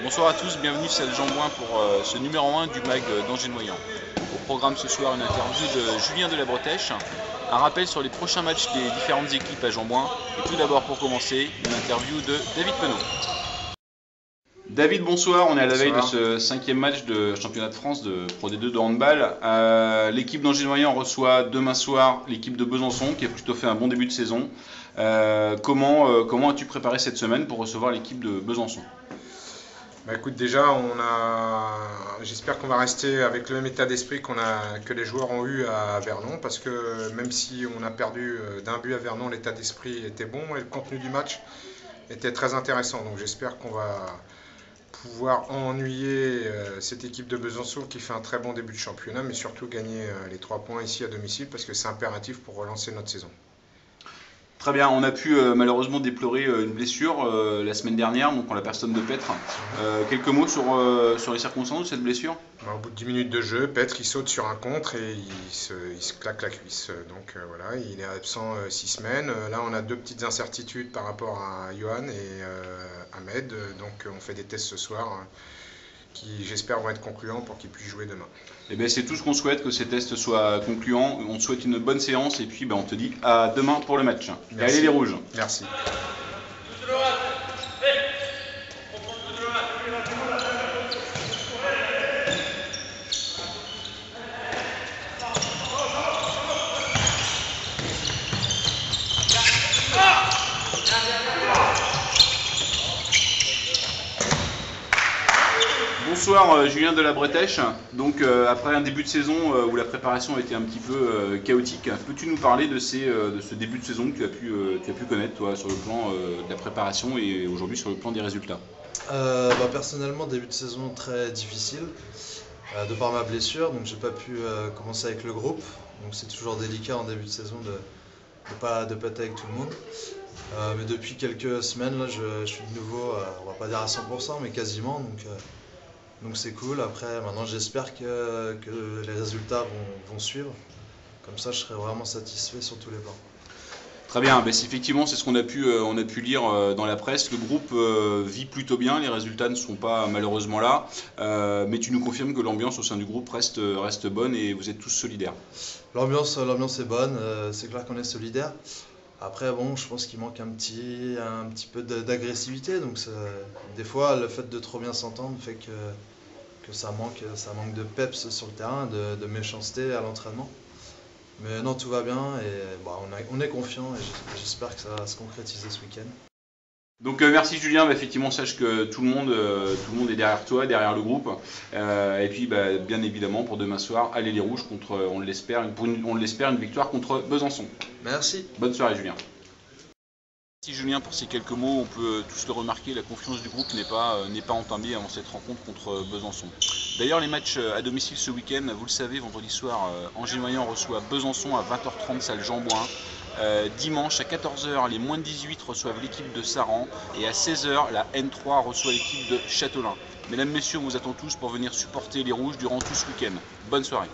Bonsoir à tous, bienvenue c'est Jean Boin pour ce numéro 1 du mag d'Angers-Noyant. Au programme ce soir une interview de Julien de la Bretèche, un rappel sur les prochains matchs des différentes équipes à Jean Boin et tout d'abord pour commencer une interview de David Penaud. David, bonsoir, on est à la veille de ce 5e match de championnat de France de Pro D2 de handball. L'équipe d'Angers-Noyant reçoit demain soir l'équipe de Besançon qui a plutôt fait un bon début de saison. Comment as-tu préparé cette semaine pour recevoir l'équipe de Besançon ? Bah écoute, déjà, j'espère qu'on va rester avec le même état d'esprit que les joueurs ont eu à Vernon, parce que même si on a perdu d'un but à Vernon, l'état d'esprit était bon et le contenu du match était très intéressant. Donc j'espère qu'on va pouvoir ennuyer cette équipe de Besançon qui fait un très bon début de championnat, mais surtout gagner les 3 points ici à domicile, parce que c'est impératif pour relancer notre saison. Très bien, on a pu malheureusement déplorer une blessure la semaine dernière, donc en la personne de Petre. Quelques mots sur les circonstances de cette blessure ? Au bout de 10 minutes de jeu, Petre il saute sur un contre et il se claque la cuisse. Donc voilà, il est absent 6 semaines. Là on a 2 petites incertitudes par rapport à Johan et Ahmed. Donc on fait des tests ce soir qui j'espère vont être concluants pour qu'ils puissent jouer demain. Eh bien, c'est tout ce qu'on souhaite, que ces tests soient concluants. On te souhaite une bonne séance et puis on te dit à demain pour le match. Merci. Allez les rouges. Merci. Bonsoir Julien de la Bretèche. Donc après un début de saison où la préparation a été un petit peu chaotique, peux-tu nous parler de ce début de saison que tu as pu connaître toi sur le plan de la préparation et aujourd'hui sur le plan des résultats? Personnellement, début de saison très difficile de par ma blessure, donc j'ai pas pu commencer avec le groupe, donc c'est toujours délicat en début de saison de pas être avec tout le monde. Mais depuis quelques semaines là, je suis de nouveau, on va pas dire à 100%, mais quasiment, donc c'est cool. Après, maintenant j'espère que les résultats vont suivre, comme ça je serai vraiment satisfait sur tous les plans. Très bien, effectivement c'est ce qu'on a pu lire dans la presse. Le groupe vit plutôt bien, les résultats ne sont pas malheureusement là, mais tu nous confirmes que l'ambiance au sein du groupe reste bonne et vous êtes tous solidaires. L'ambiance est bonne, c'est clair qu'on est solidaires. Après bon, je pense qu'il manque un petit peu d'agressivité, donc des fois le fait de trop bien s'entendre fait que ça manque de peps sur le terrain, de méchanceté à l'entraînement. Mais non, tout va bien et on est confiant et j'espère que ça va se concrétiser ce week-end. Donc merci Julien, effectivement sache que tout le monde est derrière toi, derrière le groupe. Et puis bien évidemment pour demain soir, allez les rouges contre, on l'espère, une victoire contre Besançon. Merci. Bonne soirée Julien. Merci Julien pour ces quelques mots, on peut tous le remarquer, la confiance du groupe n'est pas entamée avant cette rencontre contre Besançon. D'ailleurs les matchs à domicile ce week-end, vous le savez, vendredi soir, Angers-Noyant reçoit Besançon à 20h30 salle Jean Boin. Dimanche à 14h, les moins de 18 reçoivent l'équipe de Saran et à 16h, la N3 reçoit l'équipe de Châtelain. Mesdames, messieurs, on vous attend tous pour venir supporter les rouges durant tout ce week-end. Bonne soirée.